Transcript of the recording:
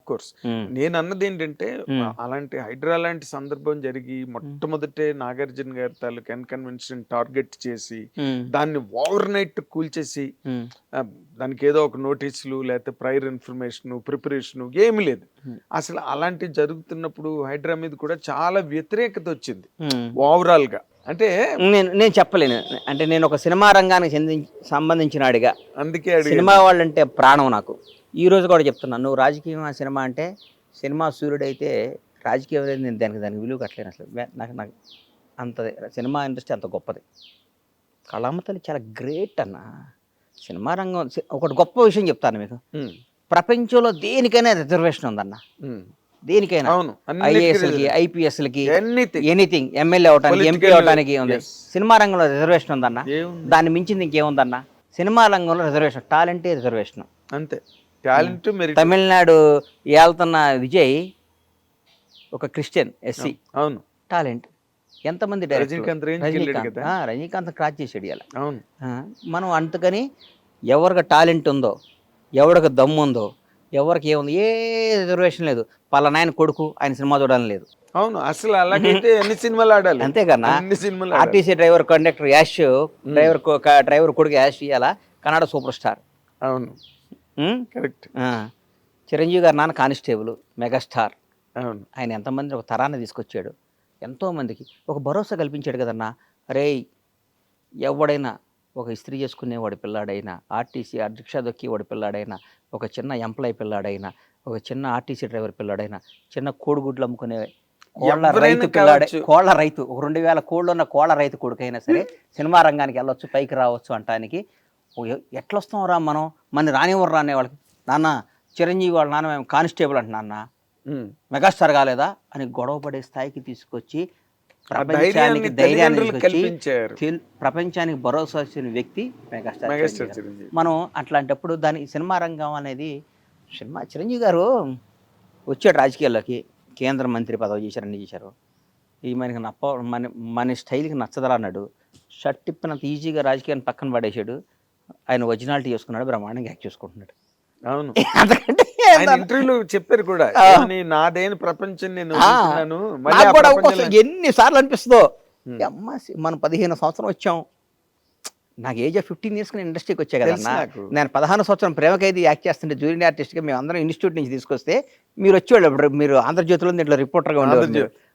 Course. నేను అన్నది ఏంటంటే అలాంటి హైడ్రా లాంటి సందర్భం జరిగి మొట్టమొదటే నాగార్జున గారి తాలూకు కన్వెన్షన్ టార్గెట్ చేసి దాన్ని ఓవర్ నైట్ కూల్చేసి దానికి ఏదో ఒక నోటీసులు లేకపోతే ప్రైర్ ఇన్ఫర్మేషన్ ప్రిపరేషన్ ఏమి లేదు. అసలు అలాంటివి జరుగుతున్నప్పుడు హైడ్రా మీద కూడా చాలా వ్యతిరేకత వచ్చింది ఓవరాల్ గా. అంటే నేను చెప్పలేను, అంటే నేను ఒక సినిమా రంగానికి సంబంధించిన వాడిగా అందుకే సినిమా వాళ్ళంటే ప్రాణం నాకు. ఈ రోజు కూడా చెప్తున్నాను, నువ్వు రాజకీయం సినిమా అంటే సినిమా సూర్యుడైతే రాజకీయం అనేది నేను దానికి విలువ కట్టలేను అసలు. నాకు అంత సినిమా ఇండస్ట్రీ అంత గొప్పది. కళామ తల్లి చాలా గ్రేట్ అన్న. సినిమా రంగం ఒకటి గొప్ప విషయం చెప్తాను మీకు, ప్రపంచంలో దేనికైనా రిజర్వేషన్ ఉందన్న. దేనికైనా ఐఏఎస్లకి ఐపీఎస్లకి ఎనీథింగ్, ఎమ్మెల్యే అవడానికి ఎంపీ అవడానికి ఉంది. సినిమా రంగంలో రిజర్వేషన్ ఉందన్న, దాన్ని మించింది ఇంకేముందన్న. సినిమా రంగంలో రిజర్వేషన్, టాలెంటే రిజర్వేషన్ అంతే. టాలెంట్. తమిళనాడు ఏళ్తున్న విజయ్ ఒక క్రిస్టియన్ ఎస్సీ, అవును, టాలెంట్. ఎంతమంది రజనీకాంత్ క్రాచ్ చేసాడు ఇలా. అవును, మనం అందుకని ఎవరికి టాలెంట్ ఉందో, ఎవరికి దమ్ము ఉందో, ఎవరికి ఏముంది ఏ రిజర్వేషన్ లేదు. పలానాయన కొడుకు ఆయన సినిమా చూడాలని లేదు. అవును, అసలు అలాగైతే అన్ని సినిమాలు ఆడాలి. అంతేకన్నా అన్ని సినిమాలు RTC driver conductor Yash, driver కొడుకు యాష్ ఇవాళ కన్నడ సూపర్ స్టార్. అవును, కరెక్ట్. చిరంజీవి గారు నాన్న కానిస్టేబుల్, మెగాస్టార్. అవును, ఆయన ఎంతమంది ఒక తరాన్ని తీసుకొచ్చాడు, ఎంతోమందికి ఒక భరోసా కల్పించాడు కదన్నా. అరే ఎవడైనా ఒక ఇస్త్రీ చేసుకునేవాడి పిల్లాడైనా, ఆర్టీసీ రిక్షా దొక్కేవాడి పిల్లాడైనా, ఒక చిన్న ఎంప్లాయ్ పిల్లాడైనా, ఒక చిన్న ఆర్టీసీ డ్రైవర్ పిల్లాడైనా, చిన్న కోడిగుడ్లు అమ్ముకునే కోళ్ళ రైతు, ఒక 2000 కోళ్ళు ఉన్న కోళ్ళ రైతు కొడుకైనా సరే సినిమా రంగానికి వెళ్ళొచ్చు, పైకి రావచ్చు అంటానికి. ఎట్లొస్తాం రా మనం, మన రానివ్వరు రానే వాళ్ళకి. నాన్న చిరంజీవి వాళ్ళ నాన్న మేము కానిస్టేబుల్ అంట, నాన్న మెగాస్టార్ కాలేదా అని గొడవ పడే స్థాయికి తీసుకొచ్చి ప్రపంచానికి ధైర్యాన్ని తీసుకొచ్చి ప్రపంచానికి భరోసా ఇచ్చిన వ్యక్తి మెగాస్టార్. మనం అట్లాంటప్పుడు దాని సినిమా రంగం అనేది చిరంజీవి గారు వచ్చాడు రాజకీయాల్లోకి, కేంద్ర మంత్రి పదవి చేశారు, అన్ని చేశారు. ఈ మనకి మన స్టైల్కి నచ్చదరా అన్నాడు. షర్ట్ తిప్పినంత ఈజీగా రాజకీయాన్ని పక్కన పడేసాడు. ఆయన ఒరిజినాలిటీ చేసుకున్నాడు, బ్రహ్మాండంగా యాక్ట్ చేసుకుంటున్నాడు. అవును, అందుకంటే ఇంటర్వ్యూలో చెప్పారు కూడా, నాదేని ప్రపంచం నేను ఎన్నిసార్లు అనిపిస్తుందో. అమ్మ మనం 15 సంవత్సరం వచ్చాం, నాకు ఏజ్ 15 ఇయర్స్ నేను ఇండస్ట్రీకి వచ్చా కదన్నా. నేను 16 సంవత్సరం ప్రేమకైది యాక్ట్ చేస్తుంటే జూనియర్ ఆర్టిస్ట్గా మేము అందరం ఇన్స్టిట్యూట్ నుంచి తీసుకొస్తే మీరు వచ్చేవాళ్ళు. మీరు ఆంధ్రజ్యోతిలో దీంట్లో రిపోర్టర్గా ఉండేవాళ్ళు.